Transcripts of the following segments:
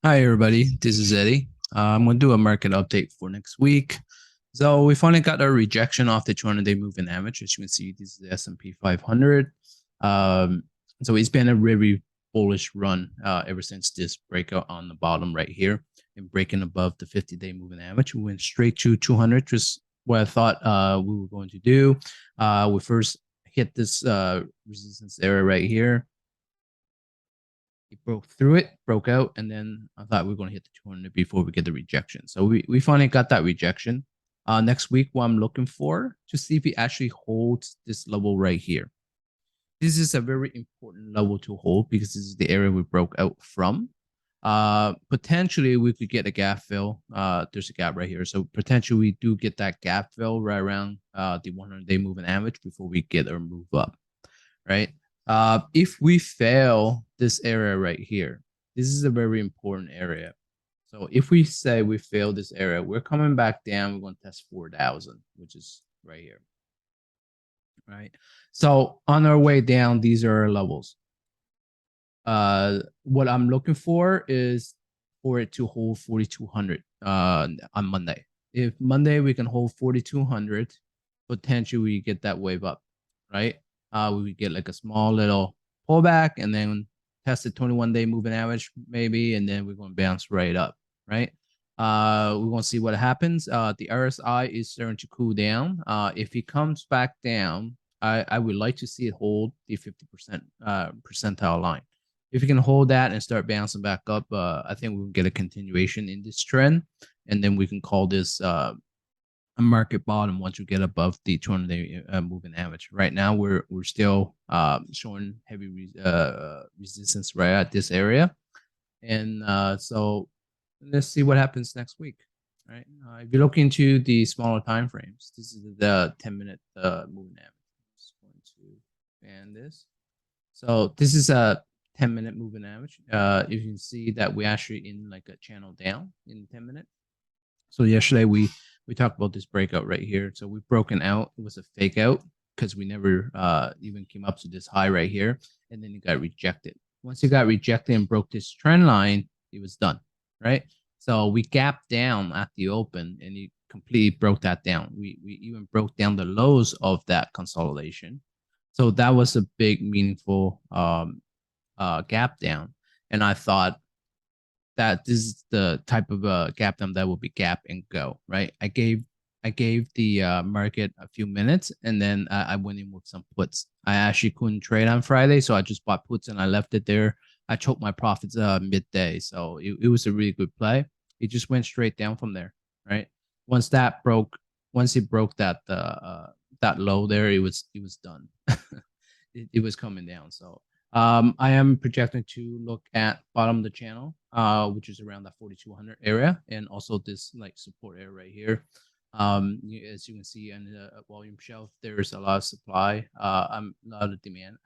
Hi, everybody. This is Eddie. I'm going to do a market update for next week. So we finally got a rejection off the 200-day moving average. As you can see, this is the S&P 500. So it's been a really bullish run ever since this breakout on the bottom right here and breaking above the 50-day moving average. We went straight to 200, just what I thought we were going to do. We first hit this resistance area right here. It broke through it, broke out, and then I thought we were going to hit the 200 before we get the rejection. So we finally got that rejection. Next week, what I'm looking for to see if it actually holds this level right here. This is a very important level to hold because this is the area we broke out from. Potentially, we could get a gap fill. There's a gap right here. So potentially, we do get that gap fill right around the 100-day moving average before we get our move up, right? If we fail this area right here, this is a very important area. So if we say we fail this area, we're coming back down. We're going to test 4,000, which is right here, right? So on our way down, these are our levels. What I'm looking for is for it to hold 4,200 on Monday. If Monday we can hold 4,200, potentially we get that wave up, right? We get like a small little pullback and then test the 21-day moving average maybe, and then we're going to bounce right up, right? We're going to see what happens. The RSI is starting to cool down. If it comes back down, I would like to see it hold the 50% percentile line. If you can hold that and start bouncing back up, I think we'll get a continuation in this trend, and then we can call this a market bottom once we get above the 200-day moving average. Right now, we're still showing heavy resistance right at this area, and so let's see what happens next week. Right? If you look into the smaller time frames, this is the 10-minute moving average. I'm just going to expand this. So this is a 10-minute moving average. You can see that we actually in like a channel down in 10 minutes. So yesterday we talked about this breakout right here. So we've broken out. It was a fake out because we never even came up to this high right here, and then it got rejected. Once it got rejected and broke this trend line, it was done, right? So we gapped down at the open, and it completely broke that down. We even broke down the lows of that consolidation. So that was a big, meaningful gap down, and I thought that this is the type of gap down that will be gap and go, right? I gave the market a few minutes, and then I went in with some puts. I actually couldn't trade on Friday, so I just bought puts and I left it there. I choked my profits midday, so it was a really good play. It just went straight down from there, right? Once it broke that that low there, it was done. it was coming down. So I am projecting to look at bottom of the channel, which is around that 4,200 area, and also this like support area right here. As you can see in the volume shelf, there's a lot of supply, a lot of demand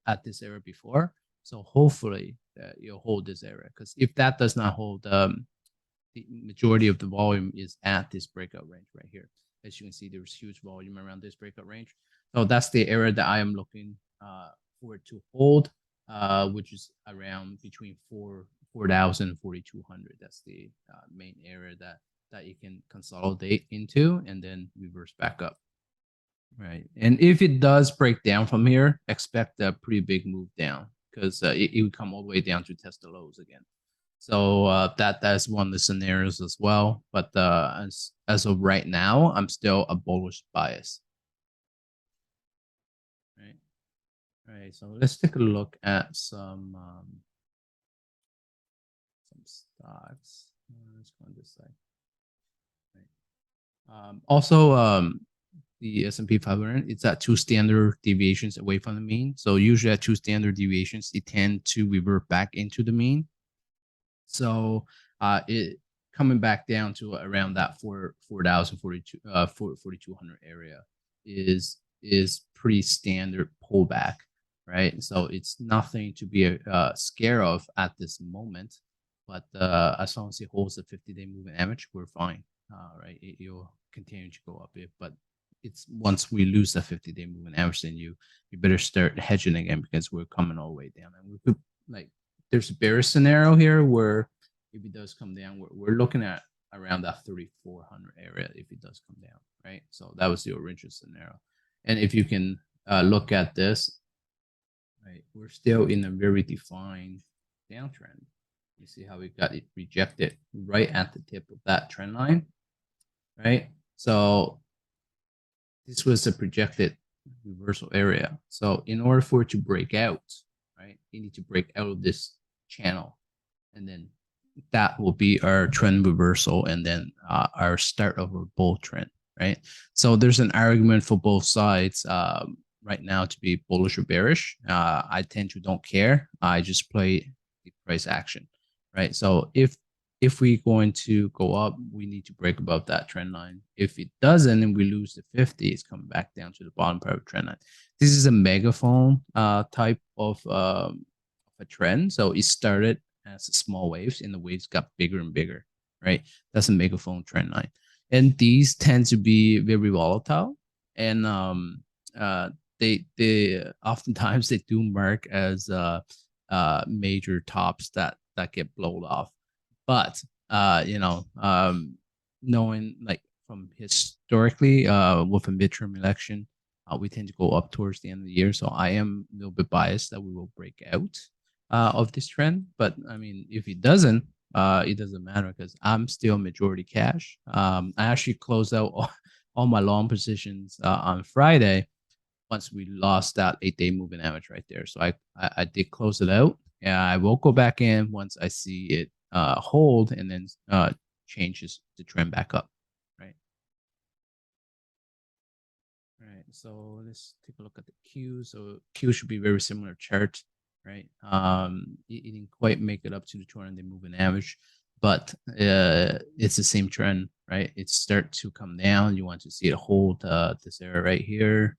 at this area before. So hopefully you'll hold this area, because if that does not hold, the majority of the volume is at this breakout range right here. As you can see, there's huge volume around this breakout range. So that's the area that I am looking for it to hold, which is around between 4,000 and 4,200. That's the main area that you can consolidate into and then reverse back up, right? And if it does break down from here, expect a pretty big move down, because it would come all the way down to test the lows again. So that's one of the scenarios as well. But as of right now, I'm still a bullish bias. Right. All right. So let's take a look at some stocks. Let's go on this side. Right. Also, the S&P 500, it's at 2 standard deviations away from the mean. So usually at 2 standard deviations, it tend to revert back into the mean. So it coming back down to around that 4,000, 4,200 area is pretty standard pullback, right? So it's nothing to be scared of at this moment. But as long as it holds the 50-day moving average, we're fine, right? It'll continue to go up. But it's once we lose the 50-day moving average, then you better start hedging again, because we're coming all the way down. And we could, like, there's a bearish scenario here where if it does come down, we're looking at around that 3,400 area if it does come down, right? So that was the original scenario. And if you can look at this, right, we're still in a very defined downtrend. You see how we got it rejected right at the tip of that trend line, right? So this was a projected reversal area. So in order for it to break out, right, you need to break out of this channel, and then that will be our trend reversal, and then our start of a bull trend, right? So there's an argument for both sides right now to be bullish or bearish. I tend to don't care. I just play the price action, right? So if we're going to go up, we need to break above that trend line. If it doesn't and we lose the 50, it's coming back down to the bottom part of the trend line. This is a megaphone type of a trend. So it started as small waves, and the waves got bigger and bigger, right? That's a megaphone trend line. And these tend to be very volatile. And they oftentimes they do mark as major tops that get blown off. But knowing like from historically with a midterm election, we tend to go up towards the end of the year. So I am a little bit biased that we will break out of this trend. But I mean, if it doesn't matter because I'm still majority cash. I actually closed out all my long positions on Friday once we lost that 8-day moving average right there. So I did close it out. Yeah, I will go back in once I see it hold, and then changes the trend back up, right? All right, so let's take a look at the Q. So Q should be very similar chart, right? It didn't quite make it up to the 200-day moving average, but it's the same trend, right? It start to come down. You want to see it hold this area right here.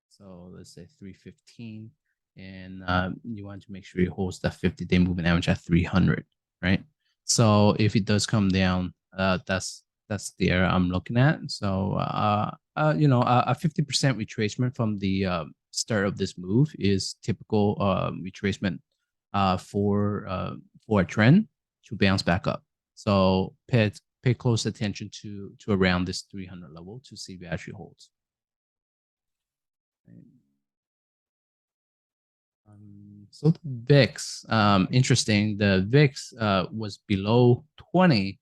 So let's say 315, and you want to make sure it holds that 50-day moving average at 300, right? So if it does come down, that's the area I'm looking at. So a 50% retracement from the start of this move is typical retracement for a trend to bounce back up. So pay close attention to around this 300 level to see if it actually holds. So the VIX, interesting. The VIX was below 20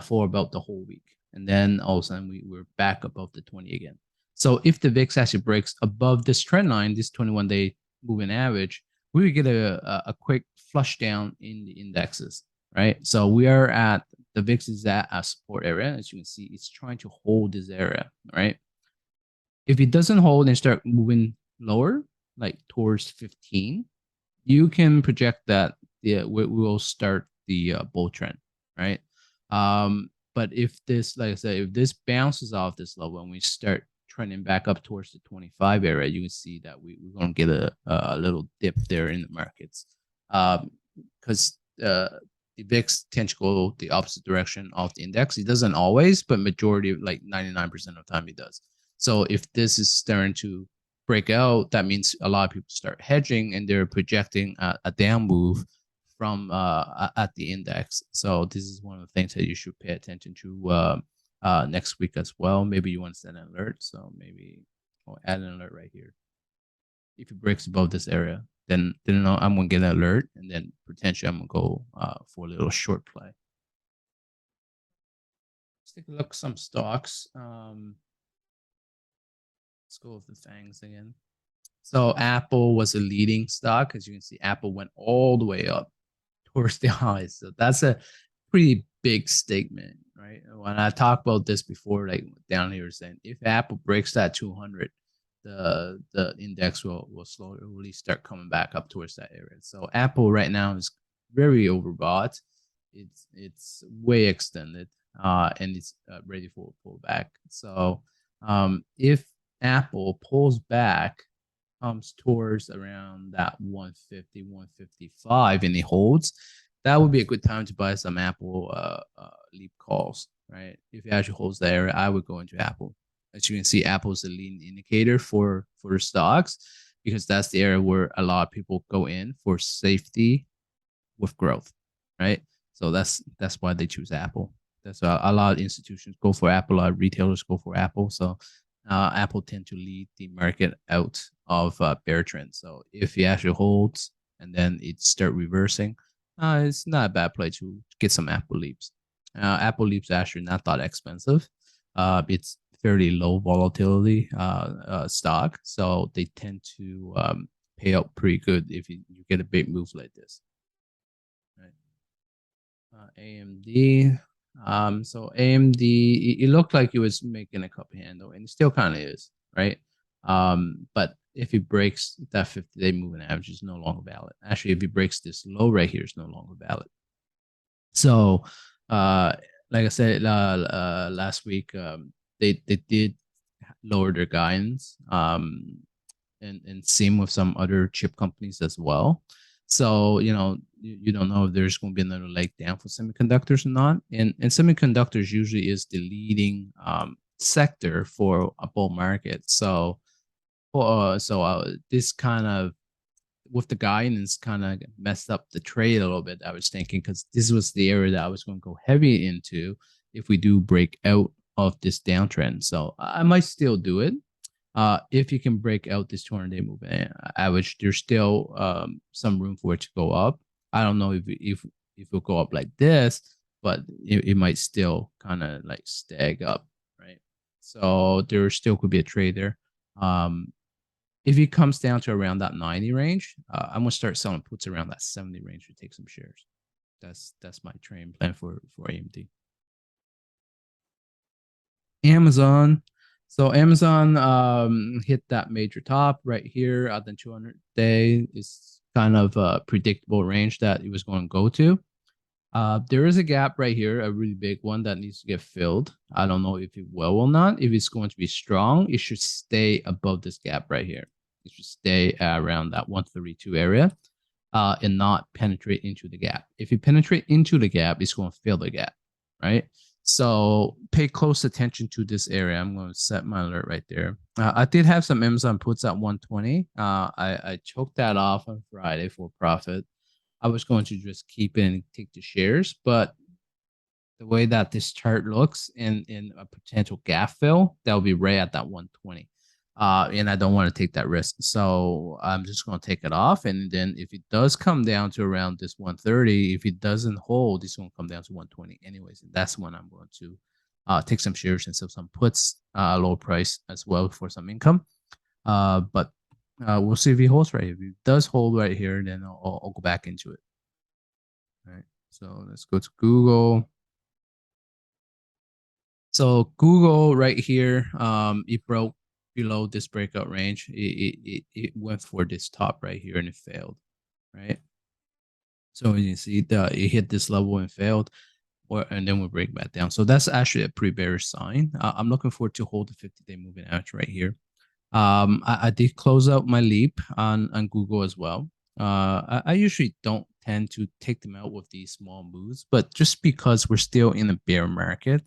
for about the whole week, and then all of a sudden we were back above the 20 again. So if the VIX actually breaks above this trend line, this 21-day moving average, we would get a quick flush down in the indexes, right? So we are at the VIX is at a support area, as you can see. It's trying to hold this area, right? If it doesn't hold and start moving lower, like towards 15, you can project that we will start the bull trend, right? But if this, like I said, if this bounces off this level and we start trending back up towards the 25 area, you can see that we're going to get a little dip there in the markets, because the VIX tends to go the opposite direction of the index. It doesn't always, but majority, like 99% of the time, it does. So if this is starting to break out, that means a lot of people start hedging and they're projecting a down move from at the index. So this is one of the things that you should pay attention to next week as well. Maybe you want to set an alert. So maybe I'll add an alert right here. If it breaks above this area, then I'm gonna get an alert, and then potentially I'm gonna go for a little short play. Let's take a look at some stocks. Let's go with the FANGs again. So Apple was a leading stock. As you can see, Apple went all the way up towards the highs. So that's a pretty big statement, right? When I talked about this before, like down here saying, if Apple breaks that 200, the index will slowly start coming back up towards that area. So Apple right now is very overbought. It's way extended, and it's ready for a pullback. So if Apple pulls back, comes towards around that 150, 155, and it holds, that would be a good time to buy some Apple leap calls, right? If it actually holds the area, I would go into Apple. As you can see, Apple is a leading indicator for the stocks, because that's the area where a lot of people go in for safety with growth, right? So that's why they choose Apple. That's a lot of institutions go for Apple, a lot of retailers go for Apple. So Apple tend to lead the market out of bear trend. So if it actually holds and then it start reversing, it's not a bad play to get some Apple leaps. Apple leaps are actually not that expensive. It's fairly low volatility stock, so they tend to pay out pretty good if you get a big move like this. Right. AMD. So AMD, it looked like it was making a cup handle, and it still kind of is, right? But if it breaks that 50-day moving average, is no longer valid. Actually, if it breaks this low right here, it's no longer valid. So, like I said last week, they did lower their guidance, and same with some other chip companies as well. So you don't know if there's going to be another leg down for semiconductors or not. And semiconductors usually is the leading sector for a bull market. So this kind of with the guidance kind of messed up the trade a little bit. I was thinking because this was the area that I was going to go heavy into if we do break out of this downtrend. So I might still do it. If you can break out this 200-day moving average, there's still some room for it to go up. I don't know if it'll go up like this, but it might still kind of like stag up, right? So there still could be a trade there. If it comes down to around that 90 range, I'm gonna start selling puts around that 70 range to take some shares. That's my trading plan for AMD. Amazon. So Amazon hit that major top right here at the 200-day. Is kind of a predictable range that it was going to go to. There is a gap right here, a really big one that needs to get filled. I don't know if it will or not. If it's going to be strong, it should stay above this gap right here. It should stay around that 132 area and not penetrate into the gap. If you penetrate into the gap, it's going to fill the gap, right? So pay close attention to this area. I'm going to set my alert right there. I did have some Amazon puts at 120. I choked that off on Friday for profit. I was going to just keep it and take the shares, but the way that this chart looks in a potential gap fill, that'll be right at that 120. And I don't want to take that risk. So I'm just going to take it off. And then if it does come down to around this 130, if it doesn't hold, it's going to come down to 120 anyways. And that's when I'm going to take some shares and sell some puts low price as well for some income. But we'll see if he holds right. If he does hold right here, then I'll go back into it. All right. So let's go to Google. So Google right here, it broke below this breakout range. It went for this top right here and it failed, right? So you see that it hit this level and failed, and then we break back down. So that's actually a pretty bearish sign. I'm looking forward to hold the 50-day moving average right here. I did close out my leap on Google as well. I usually don't tend to take them out with these small moves, but just because we're still in a bear market,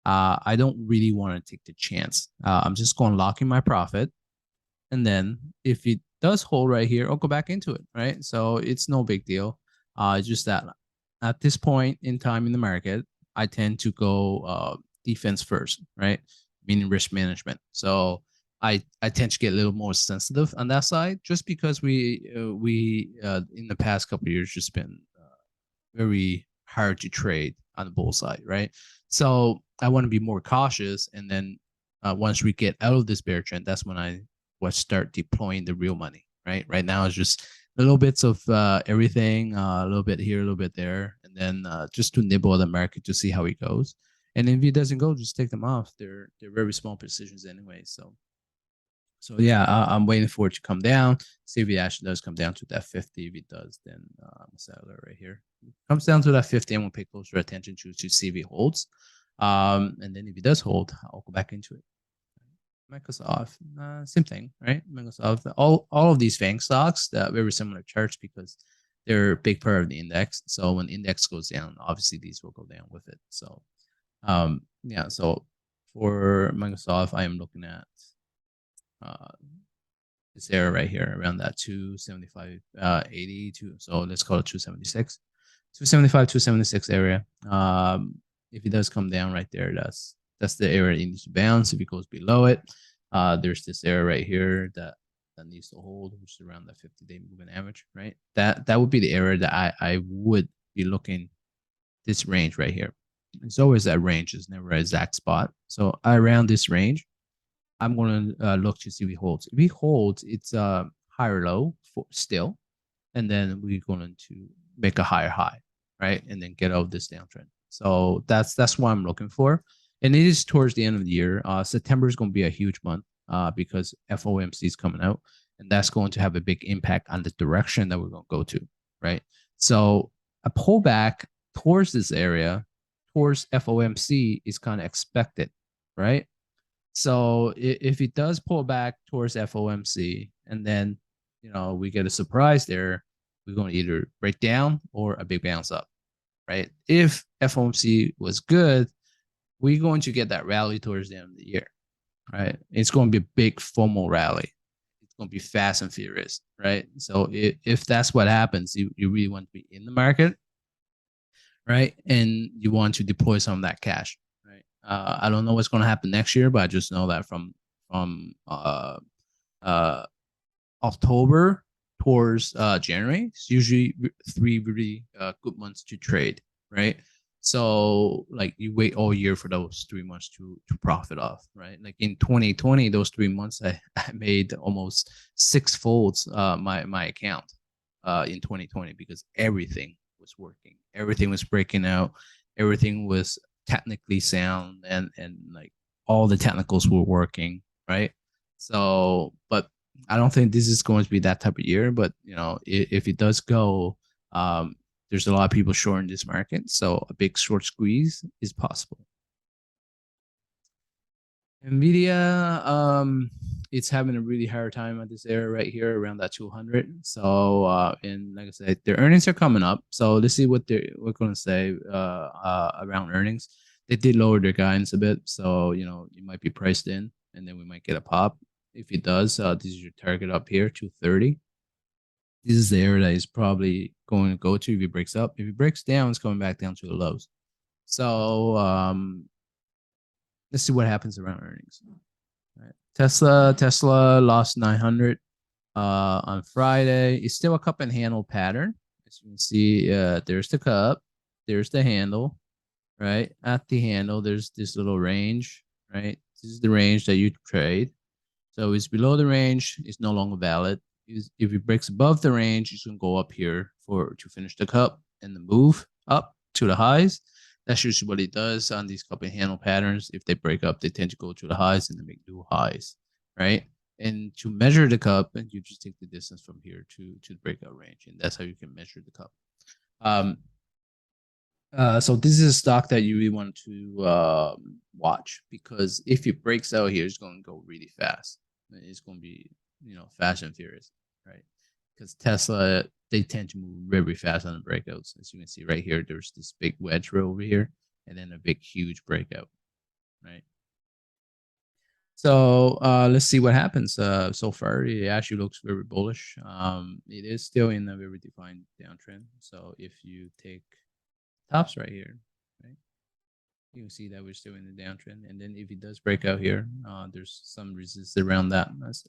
I don't really want to take the chance. I'm just going to lock in my profit. And then if it does hold right here, I'll go back into it, right? So it's no big deal. Just that at this point in time in the market, I tend to go defense first, right? Meaning risk management. So I tend to get a little more sensitive on that side, just because we in the past couple of years just been very hard to trade on the bull side, right? So I want to be more cautious, and then once we get out of this bear trend, that's when I will start deploying the real money, right? Right now it's just little bits of everything, a little bit here, a little bit there, and then just to nibble the market to see how it goes. And if it doesn't go, just take them off. They're very small positions anyway, so yeah, I'm waiting for it to come down. See if it actually does come down to that 50. If it does, then I'm gonna settle it right here. If it comes down to that 50, I'm gonna pay closer attention to see if it holds. And then if it does hold, I'll go back into it. Microsoft, same thing, right? Microsoft, all of these FANG stocks, very similar charts because they're a big part of the index. So when the index goes down, obviously these will go down with it. So, yeah. So for Microsoft, I am looking at this area right here around that 275, 82. So let's call it 276. 275, 276 area. If it does come down right there, that's the area it needs to bounce. If it goes below it, there's this area right here that needs to hold, which is around the 50-day moving average, right? That would be the area that I would be looking this range right here. It's always that range, it's never an exact spot. So around this range, I'm going to look to see if he holds. If he holds, it's a higher low for still, and then we're going to make a higher high, right? And then get out of this downtrend. So that's what I'm looking for. And it is towards the end of the year. September is going to be a huge month because FOMC is coming out, and that's going to have a big impact on the direction that we're going to go to, right? So a pullback towards this area, towards FOMC, is kind of expected, right? So if it does pull back towards FOMC, and then we get a surprise there, we're going to either break down or a big bounce up, right? If FOMC was good, we're going to get that rally towards the end of the year, right? It's going to be a big FOMO rally. It's going to be fast and furious, right? So if that's what happens, you really want to be in the market, right? And you want to deploy some of that cash, right? I don't know what's going to happen next year, but I just know that from October towards January, it's usually 3 really good months to trade, right? So like you wait all year for those 3 months to profit off, right? Like in 2020, those 3 months I made almost 6 folds my account in 2020 because everything was working, everything was breaking out, everything was technically sound, and like all the technicals were working, right? So, but I don't think this is going to be that type of year. But if it does go, there's a lot of people shorting this market, so a big short squeeze is possible. Nvidia, it's having a really hard time at this area right here around that 200. So, and like I said, their earnings are coming up. So let's see what we're going to say around earnings. They did lower their guidance a bit, so it might be priced in, and then we might get a pop. If it does, this is your target up here, 230. This is the area that is probably going to go to if it breaks up. If it breaks down, it's coming back down to the lows. So let's see what happens around earnings. Right. Tesla lost 900 on Friday. It's still a cup and handle pattern. As you can see, there's the cup, there's the handle, right? At the handle, there's this little range, right? This is the range that you trade. So it's below the range, it's no longer valid. If it breaks above the range, it's gonna go up here to finish the cup and the move up to the highs. That's usually what it does on these cup and handle patterns. If they break up, they tend to go to the highs and they make new highs, right? And to measure the cup, you just take the distance from here to the breakout range, and that's how you can measure the cup. So this is a stock that you really want to watch, because if it breaks out here, it's going to go really fast. It's going to be fast and furious, right? Because Tesla, they tend to move very fast on the breakouts. As you can see right here, there's this big wedge right over here, and then a big huge breakout, right? So let's see what happens. So far, it actually looks very bullish. It is still in a very defined downtrend. So if you take tops right here, right, you can see that we're still in the downtrend. And then if it does break out here, there's some resistance around that. That's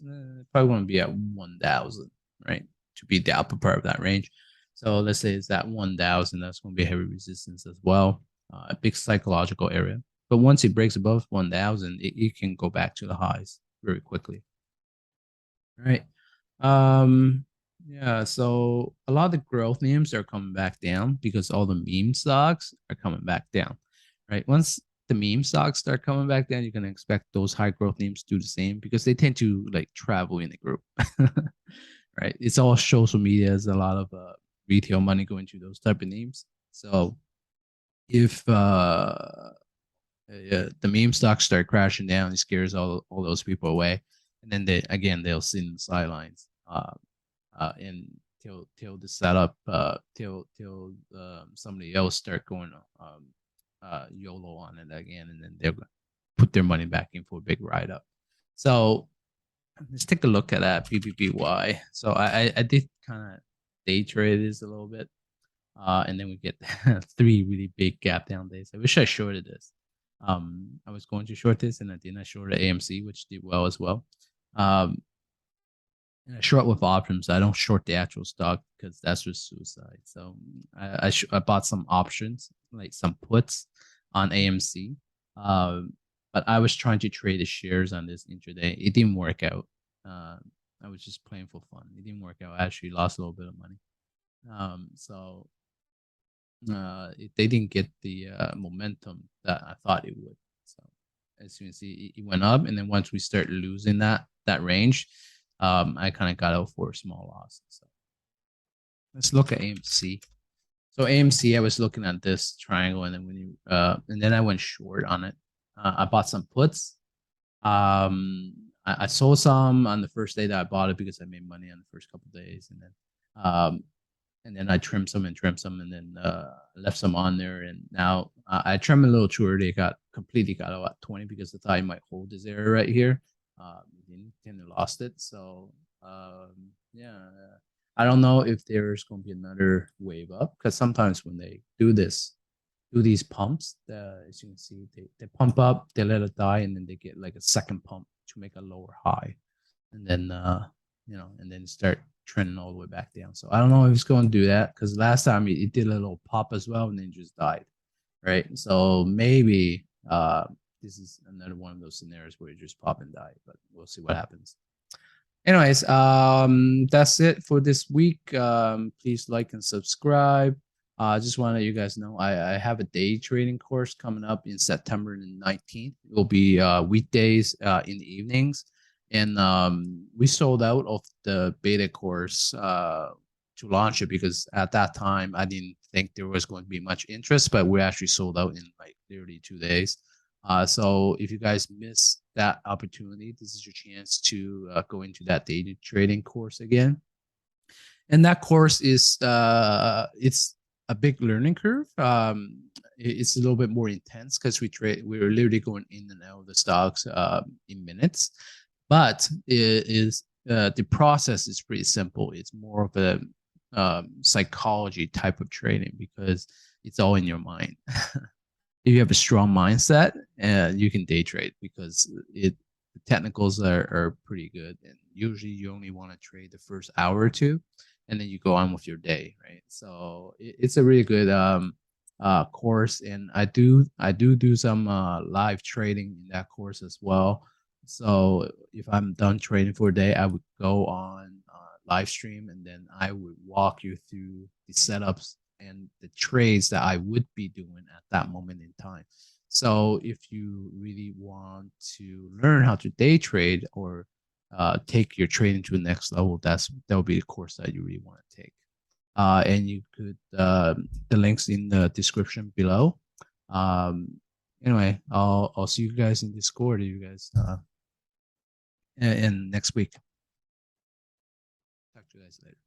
probably going to be at 1,000, right, to be the upper part of that range. So let's say it's at 1,000. That's going to be heavy resistance as well, a big psychological area. But once it breaks above 1,000, it can go back to the highs very quickly. All right. Yeah, so a lot of the growth names are coming back down because all the meme stocks are coming back down, right? Once the meme stocks start coming back down, you can expect those high growth names to do the same because they tend to like travel in the group, right? It's all social media. There's a lot of retail money going to those type of names. So if the meme stocks start crashing down, it scares all those people away, and then they'll sit in the sidelines. And till the setup, till somebody else start going YOLO on it again, and then they'll put their money back in for a big ride up. So let's take a look at that PPPY. So I did kind of day trade this a little bit. and then we get 3 really big gap down days. I wish I shorted this. I was going to short this, and I didn't. I shorted AMC, which did well as well. And I short with options. I don't short the actual stock because that's just suicide. So I bought some options, like some puts on AMC. But I was trying to trade the shares on this intraday. It didn't work out. I was just playing for fun. It didn't work out. I actually lost a little bit of money. So they didn't get the momentum that I thought it would. So as you can see, it went up, and then once we start losing that range, I kind of got out for a small loss. So let's look at AMC. So AMC, I was looking at this triangle, and then when you and then I went short on it. I bought some puts. I sold some on the first day that I bought it because I made money on the first couple of days, and then I trimmed some, and then left some on there. And now I trimmed a little too early. Completely got out at 20 because I thought I might hold this area right here. Didn't, kind of lost it. So yeah, I don't know if there's going to be another wave up, because sometimes when they do these pumps, as you can see, they pump up, they let it die, and then they get like a second pump to make a lower high, and then and then start trending all the way back down. So I don't know if it's going to do that, because last time it did a little pop as well, and then just died, right? So maybe this is another one of those scenarios where it just pop and die, but we'll see what happens. Anyways, that's it for this week. Please like and subscribe. I just want to let you guys know I have a day trading course coming up in September 19th. It will be weekdays in the evenings. And we sold out of the beta course to launch it, because at that time I didn't think there was going to be much interest, but we actually sold out in like literally 2 days. So if you guys miss that opportunity, this is your chance to go into that day trading course again. And that course is it's a big learning curve. It's a little bit more intense because we're literally going in and out of the stocks in minutes, but the process is pretty simple. It's more of a psychology type of trading, because it's all in your mind. If you have a strong mindset, you can day trade, because the technicals are pretty good, and usually you only want to trade the first hour or two, and then you go on with your day, right? So it's a really good course, and I do some live trading in that course as well. So if I'm done trading for a day, I would go on live stream, and then I would walk you through the setups and the trades that I would be doing at that moment in time. So if you really want to learn how to day trade, or take your trading to the next level, that will be the course that you really want to take. And you could the links in the description below. Anyway, I'll see you guys in Discord. You guys in next week. Talk to you guys later.